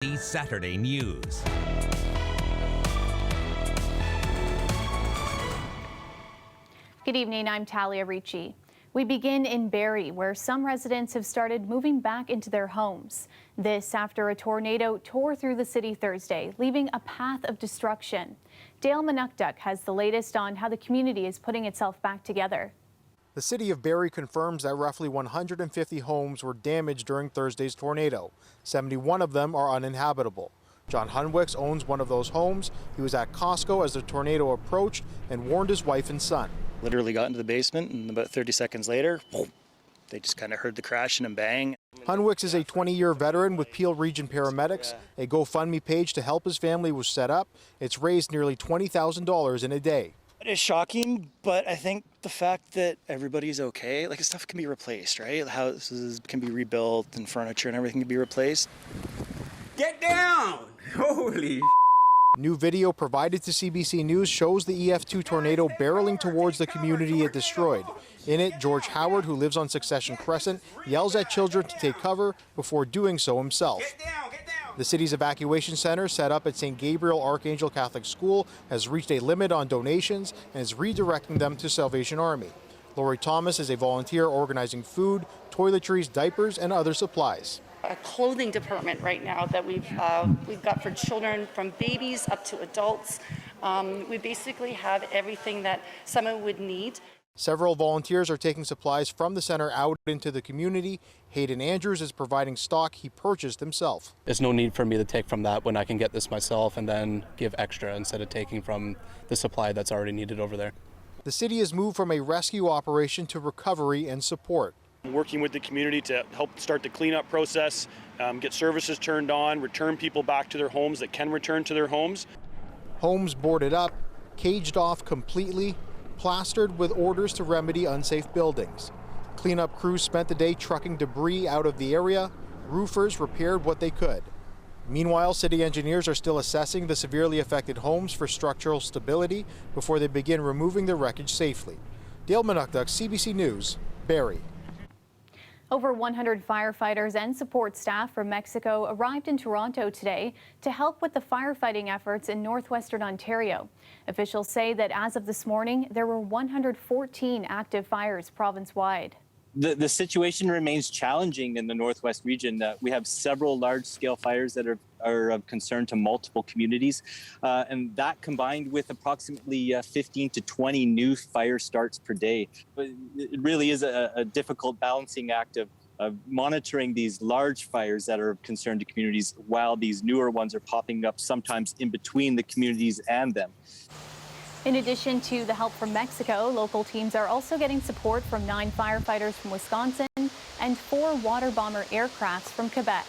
Saturday News. Good evening, I'm Talia Ricci. We begin in Barrie, where some residents have started moving back into their homes. This after a tornado tore through the city Thursday, leaving a path of destruction. Dale Manukduk has the latest on how the community is putting itself back together. The city of Barrie confirms that roughly 150 homes were damaged during Thursday's tornado. 71 of them are uninhabitable. John Hunwicks owns one of those homes. He was at Costco as the tornado approached and warned his wife and son. Literally got into the basement, and about 30 seconds later, they just kind of heard the crashing and bang. Hunwicks is a 20-year veteran with Peel Region Paramedics. A GoFundMe page to help his family was set up. It's raised nearly $20,000 in a day. It is shocking, but I think the fact that everybody's okay, like stuff can be replaced, right? Houses can be rebuilt and furniture and everything can be replaced. Get down! Holy New video provided to CBC News shows the EF2 tornado barreling towards the community it destroyed. In it, George Howard, who lives on Succession Crescent, yells at children to take cover before doing so himself. Get down, get down! The city's evacuation center, set up at St. Gabriel Archangel Catholic School, has reached a limit on donations and is redirecting them to Salvation Army. Lori Thomas is a volunteer organizing food, toiletries, diapers, and other supplies. A clothing department right now that we've got for children from babies up to adults. We basically have everything that someone would need. Several volunteers are taking supplies from the center out into the community. Hayden Andrews is providing stock he purchased himself. There's no need for me to take from that when I can get this myself and then give extra instead of taking from the supply that's already needed over there. The city has moved from a rescue operation to recovery and support. Working with the community to help start the cleanup process, get services turned on, return people back to their homes that can return to their homes. Homes boarded up, caged off completely, plastered with orders to remedy unsafe buildings. Cleanup crews spent the day trucking debris out of the area. Roofers repaired what they could. Meanwhile, city engineers are still assessing the severely affected homes for structural stability before they begin removing the wreckage safely. Dale Manukduk, CBC News, Barrie. Over 100 firefighters and support staff from Mexico arrived in Toronto today to help with the firefighting efforts in northwestern Ontario. Officials say that as of this morning, there were 114 active fires province-wide. The situation remains challenging in the Northwest region. We have several large-scale fires that are of concern to multiple communities, and that combined with approximately 15 to 20 new fire starts per day. But it really is a difficult balancing act of monitoring these large fires that are of concern to communities while these newer ones are popping up sometimes in between the communities and them. In addition to the help from Mexico, local teams are also getting support from 9 firefighters from Wisconsin and 4 water bomber aircrafts from Quebec.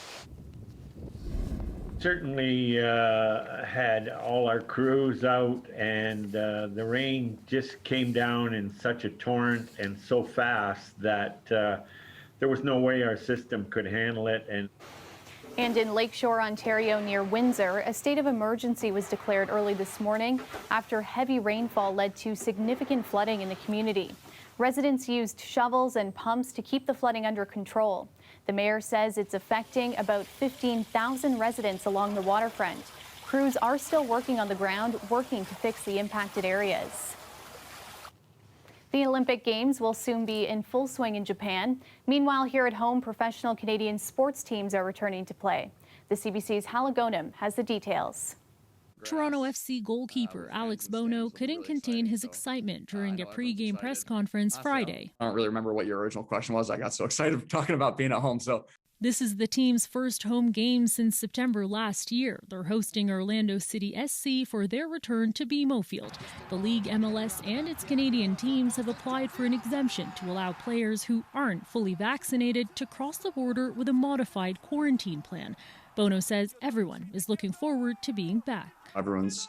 Certainly had all our crews out, and the rain just came down in such a torrent and so fast that there was no way our system could handle it. And in Lakeshore, Ontario, near Windsor, a state of emergency was declared early this morning after heavy rainfall led to significant flooding in the community. Residents used shovels and pumps to keep the flooding under control. The mayor says it's affecting about 15,000 residents along the waterfront. Crews are still working on the ground, working to fix the impacted areas. The Olympic Games will soon be in full swing in Japan. Meanwhile, here at home, professional Canadian sports teams are returning to play. The CBC's Hala Gonum has the details. Toronto FC goalkeeper Alex Bono couldn't contain his excitement during a pre-game press conference Friday. I don't really remember what your original question was. I got so excited talking about being at home. This is the team's first home game since September last year. They're hosting Orlando City SC for their return to BMO Field. The league, MLS, and its Canadian teams have applied for an exemption to allow players who aren't fully vaccinated to cross the border with a modified quarantine plan. Bono says everyone is looking forward to being back. Everyone's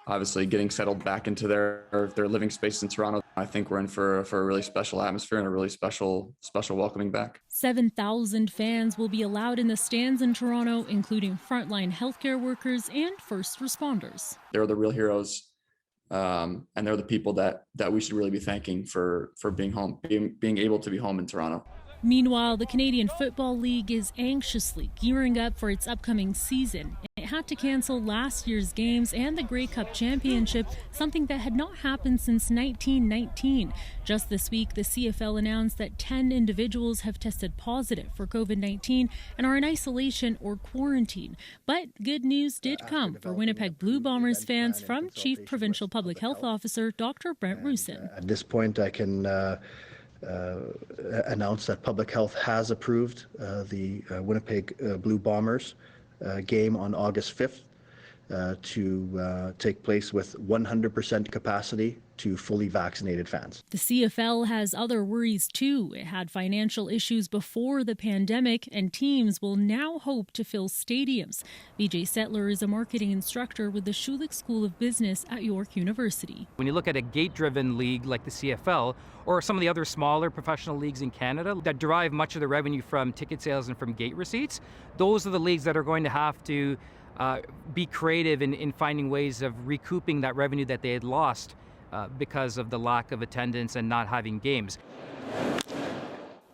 obviously getting settled back into their living space in Toronto. I think we're in for a really special atmosphere and a really special welcoming back. 7,000 fans will be allowed in the stands in Toronto, including frontline healthcare workers and first responders. They're the real heroes, and they're the people that we should really be thanking for being home, being able to be home in Toronto. Meanwhile, the Canadian Football League is anxiously gearing up for its upcoming season. It had to cancel last year's games and the Grey Cup Championship, something that had not happened since 1919. Just this week, the CFL announced that 10 individuals have tested positive for COVID-19 and are in isolation or quarantine. But good news did come for Winnipeg Blue Bombers fans from Chief Provincial Public Health Officer Dr. Brent Rusin. At this point, I can announce that Public Health has approved the Winnipeg Blue Bombers game on August 5th to take place with 100% capacity to fully vaccinated fans. The CFL has other worries too. It had financial issues before the pandemic, and teams will now hope to fill stadiums. Vijay Settler is a marketing instructor with the Schulich School of Business at York University. When you look at a gate-driven league like the CFL, or some of the other smaller professional leagues in Canada that derive much of the revenue from ticket sales and from gate receipts, those are the leagues that are going to have to be creative in finding ways of recouping that revenue that they had lost because of the lack of attendance and not having games.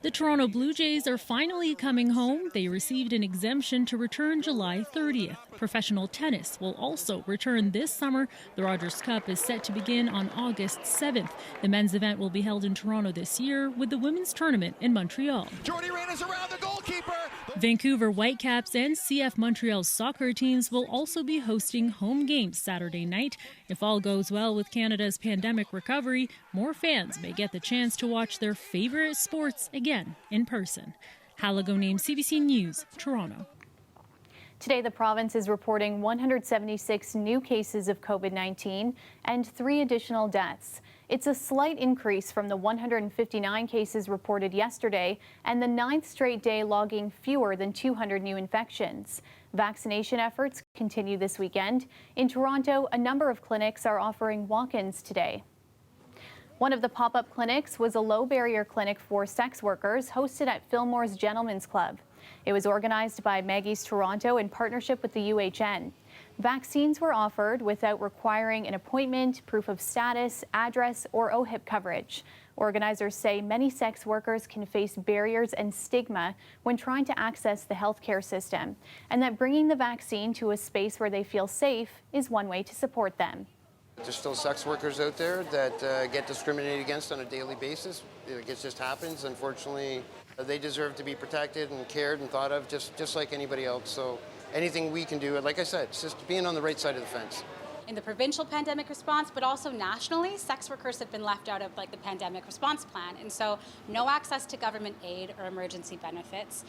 The Toronto Blue Jays are finally coming home. They received an exemption to return July 30th. Professional tennis will also return this summer. The Rogers Cup is set to begin on August 7th. The men's event will be held in Toronto this year, with the women's tournament in Montreal. Jordy Reyna's around the goalkeeper. Vancouver Whitecaps and CF Montreal's soccer teams will also be hosting home games Saturday night. If all goes well with Canada's pandemic recovery, more fans may get the chance to watch their favorite sports again in person. Halago Name, CBC News, Toronto. Today, the province is reporting 176 new cases of COVID-19 and 3 additional deaths. It's a slight increase from the 159 cases reported yesterday and the 9th straight day logging fewer than 200 new infections. Vaccination efforts continue this weekend. In Toronto, a number of clinics are offering walk-ins today. One of the pop-up clinics was a low-barrier clinic for sex workers hosted at Fillmore's Gentlemen's Club. It was organized by Maggie's Toronto in partnership with the UHN. Vaccines were offered without requiring an appointment, proof of status, address, or OHIP coverage. Organizers say many sex workers can face barriers and stigma when trying to access the healthcare system, and that bringing the vaccine to a space where they feel safe is one way to support them. There's still sex workers out there that get discriminated against on a daily basis. It just happens. Unfortunately, they deserve to be protected and cared and thought of just like anybody else. So anything we can do, like I said, it's just being on the right side of the fence. In the provincial pandemic response, but also nationally, sex workers have been left out of the pandemic response plan. And so no access to government aid or emergency benefits.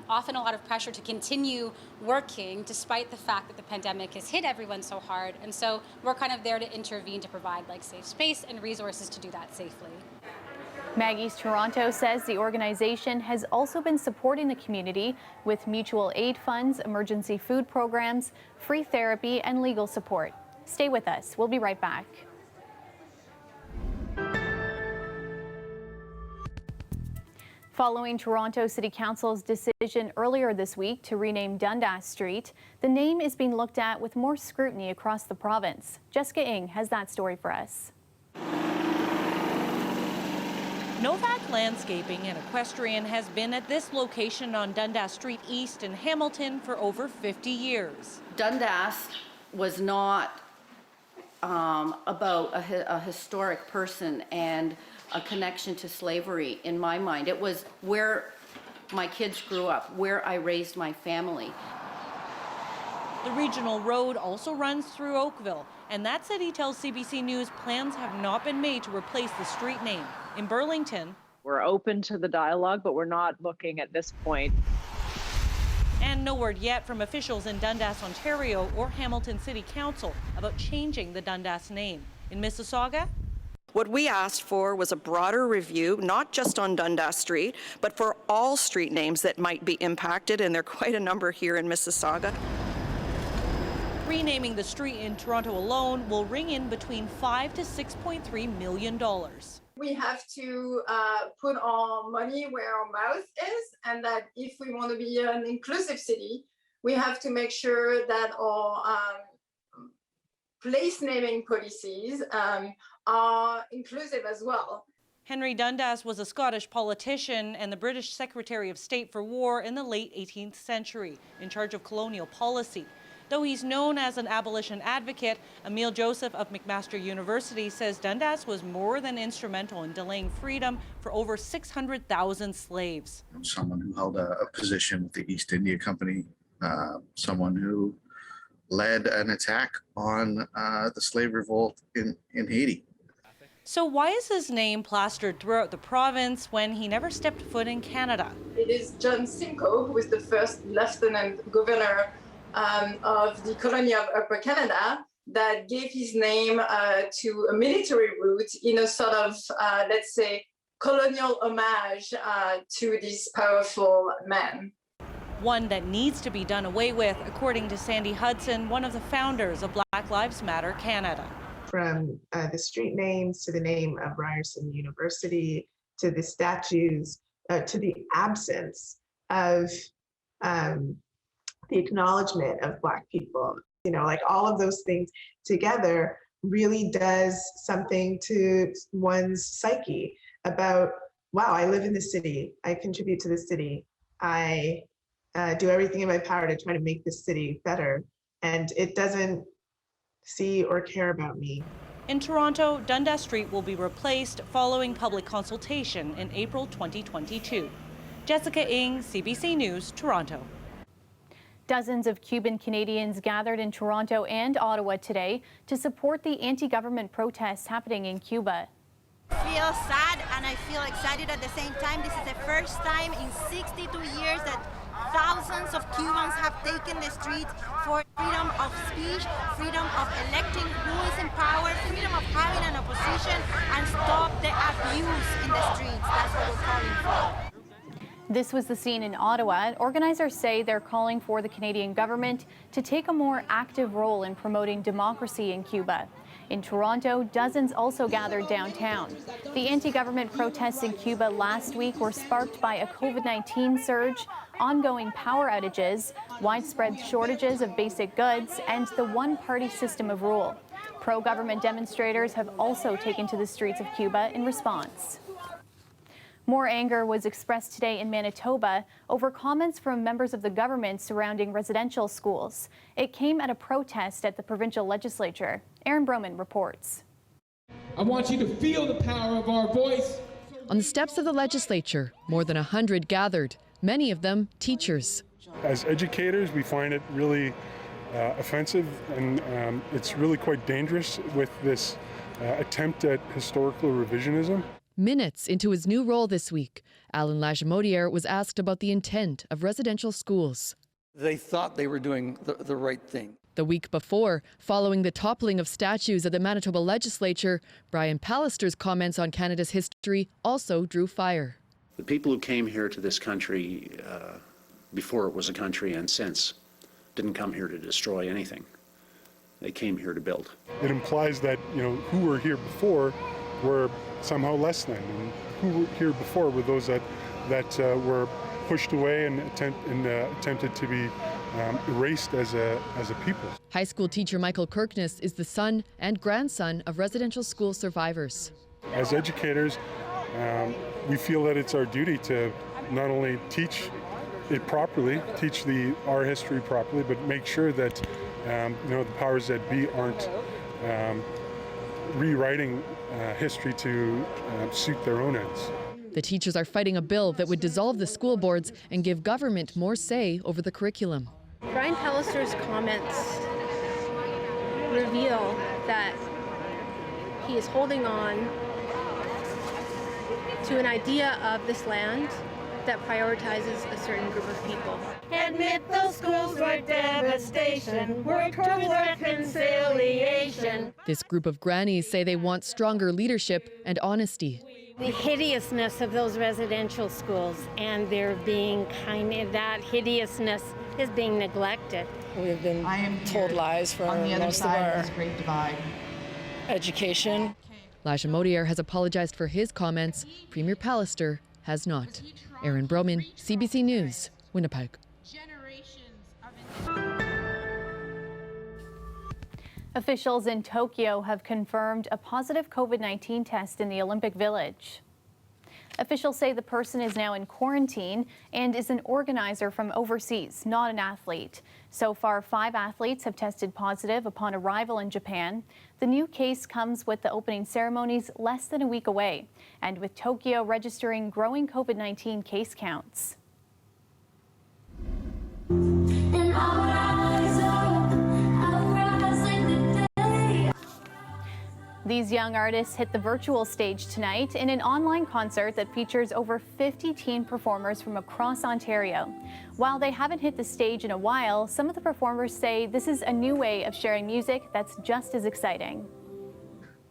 Often a lot of pressure to continue working despite the fact that the pandemic has hit everyone so hard. And so we're kind of there to intervene to provide safe space and resources to do that safely. Maggie's Toronto says the organization has also been supporting the community with mutual aid funds, emergency food programs, free therapy, and legal support. Stay with us. We'll be right back. Following Toronto City Council's decision earlier this week to rename Dundas Street, the name is being looked at with more scrutiny across the province. Jessica Ng has that story for us. Novak Landscaping and Equestrian has been at this location on Dundas Street East in Hamilton for over 50 years. Dundas was not about a historic person and a connection to slavery in my mind. It was where my kids grew up, where I raised my family. The regional road also runs through Oakville, and that city tells CBC News plans have not been made to replace the street name. In Burlington, we're open to the dialogue, but we're not looking at this point. And no word yet from officials in Dundas, Ontario or Hamilton City Council about changing the Dundas name. In Mississauga, what we asked for was a broader review, not just on Dundas Street, but for all street names that might be impacted, and there are quite a number here in Mississauga. Renaming the street in Toronto alone will ring in between $5 to $6.3 million. We have to put our money where our mouth is, and that if we want to be an inclusive city, we have to make sure that our place naming policies are inclusive as well. Henry Dundas was a Scottish politician and the British Secretary of State for War in the late 18th century, in charge of colonial policy. Though he's known as an abolition advocate, Emil Joseph of McMaster University says Dundas was more than instrumental in delaying freedom for over 600,000 slaves. Someone who held a position with the East India Company, someone who led an attack on the slave revolt in Haiti. So why is his name plastered throughout the province when he never stepped foot in Canada? It is John Simcoe, who was the first lieutenant governor of the colony of Upper Canada, that gave his name to a military route in a sort of, let's say, colonial homage to this powerful man. One that needs to be done away with, according to Sandy Hudson, one of the founders of Black Lives Matter Canada. From the street names to the name of Ryerson University, to the statues, to the absence of the acknowledgement of Black people. You know, like all of those things together really does something to one's psyche about, wow, I live in the city, I contribute to the city, I do everything in my power to try to make this city better, and it doesn't see or care about me. In Toronto, Dundas Street will be replaced following public consultation in April 2022. Jessica Ng, CBC News, Toronto. Dozens of Cuban Canadians gathered in Toronto and Ottawa today to support the anti-government protests happening in Cuba. I feel sad and I feel excited at the same time. This is the first time in 62 years that thousands of Cubans have taken the streets for freedom of speech, freedom of electing who is in power, freedom of having an opposition, and stop the abuse in the streets. That's what we're calling for. This was the scene in Ottawa. Organizers say they're calling for the Canadian government to take a more active role in promoting democracy in Cuba. In Toronto, dozens also gathered downtown. The anti-government protests in Cuba last week were sparked by a COVID-19 surge, ongoing power outages, widespread shortages of basic goods, and the one-party system of rule. Pro-government demonstrators have also taken to the streets of Cuba in response. More anger was expressed today in Manitoba over comments from members of the government surrounding residential schools. It came at a protest at the provincial legislature. Aaron Broman reports. I want you to feel the power of our voice. On the steps of the legislature, more than 100 gathered, many of them teachers. As educators, we find it really offensive, and it's really quite dangerous with this attempt at historical revisionism. Minutes into his new role this week, Alan Lajemodiere was asked about the intent of residential schools. They thought they were doing the right thing. The week before, following the toppling of statues at the Manitoba legislature, Brian Pallister's comments on Canada's history also drew fire. The people who came here to this country before it was a country and since didn't come here to destroy anything. They came here to build. It implies that, who were here before were somehow less than, and who were here before were those that were pushed away and attempted to be erased as a people. High school teacher Michael Kirkness is the son and grandson of residential school survivors. As educators, we feel that it's our duty to not only teach it properly, teach our history properly, but make sure that the powers that be aren't rewriting history to suit their own ends. The teachers are fighting a bill that would dissolve the school boards and give government more say over the curriculum. Brian Pallister's comments reveal that he is holding on to an idea of this land that prioritizes a certain group of people. Admit those schools were devastation, work towards reconciliation. This group of grannies say they want stronger leadership and honesty. The hideousness of those residential schools, and they're being that hideousness is being neglected. We've been told lies from most of our great divide. Education. Lajemodiere has apologized for his comments. Premier Pallister has not. Aaron Broman, CBC News, Winnipeg. Officials in Tokyo have confirmed a positive COVID-19 test in the Olympic Village. Officials say the person is now in quarantine and is an organizer from overseas, not an athlete. So far, 5 athletes have tested positive upon arrival in Japan. The new case comes with the opening ceremonies less than a week away, and with Tokyo registering growing COVID-19 case counts. These young artists hit the virtual stage tonight in an online concert that features over 50 teen performers from across Ontario. While they haven't hit the stage in a while, some of the performers say this is a new way of sharing music that's just as exciting.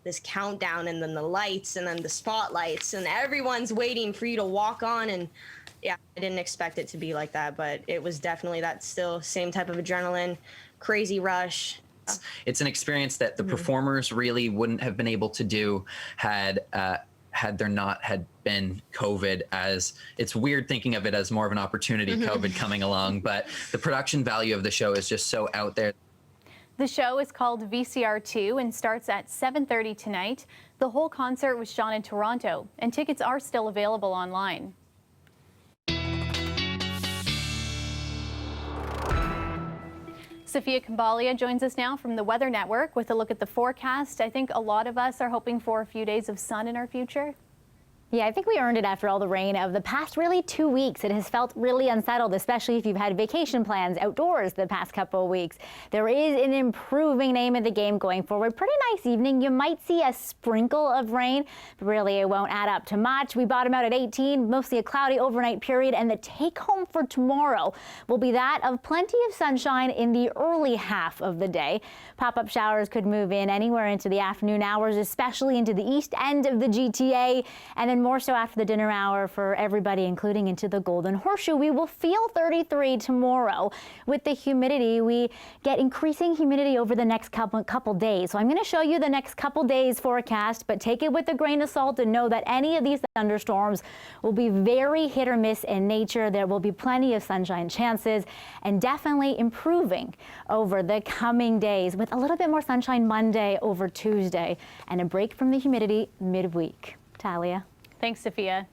This countdown and then the lights and then the spotlights and everyone's waiting for you to walk on, and yeah, I didn't expect it to be like that, but it was definitely that still same type of adrenaline, crazy rush. It's an experience that the performers really wouldn't have been able to do had there not had been COVID. As it's weird thinking of it as more of an opportunity, COVID coming along, but the production value of the show is just so out there. The show is called VCR2 and starts at 7:30 tonight. The whole concert was shot in Toronto, and tickets are still available online. Sophia Kambalia joins us now from the Weather Network with a look at the forecast. I think a lot of us are hoping for a few days of sun in our future. Yeah, I think we earned it after all the rain of the past really 2 weeks. It has felt really unsettled, especially if you've had vacation plans outdoors the past couple of weeks. There is an improving name of the game going forward. Pretty nice evening. You might see a sprinkle of rain, but really it won't add up to much. We bottom out at 18, mostly a cloudy overnight period, and the take home for tomorrow will be that of plenty of sunshine in the early half of the day. Pop-up showers could move in anywhere into the afternoon hours, especially into the east end of the GTA, and then more so after the dinner hour for everybody, including into the Golden Horseshoe. We will feel 33 tomorrow. With the humidity, we get increasing humidity over the next couple days. So I'm going to show you the next couple days forecast, but take it with a grain of salt and know that any of these thunderstorms will be very hit or miss in nature. There will be plenty of sunshine chances and definitely improving over the coming days with a little bit more sunshine Monday over Tuesday and a break from the humidity midweek. Talia. Thanks, Sophia.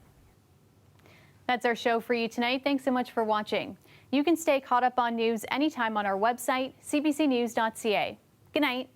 That's our show for you tonight. Thanks so much for watching. You can stay caught up on news anytime on our website, cbcnews.ca. Good night.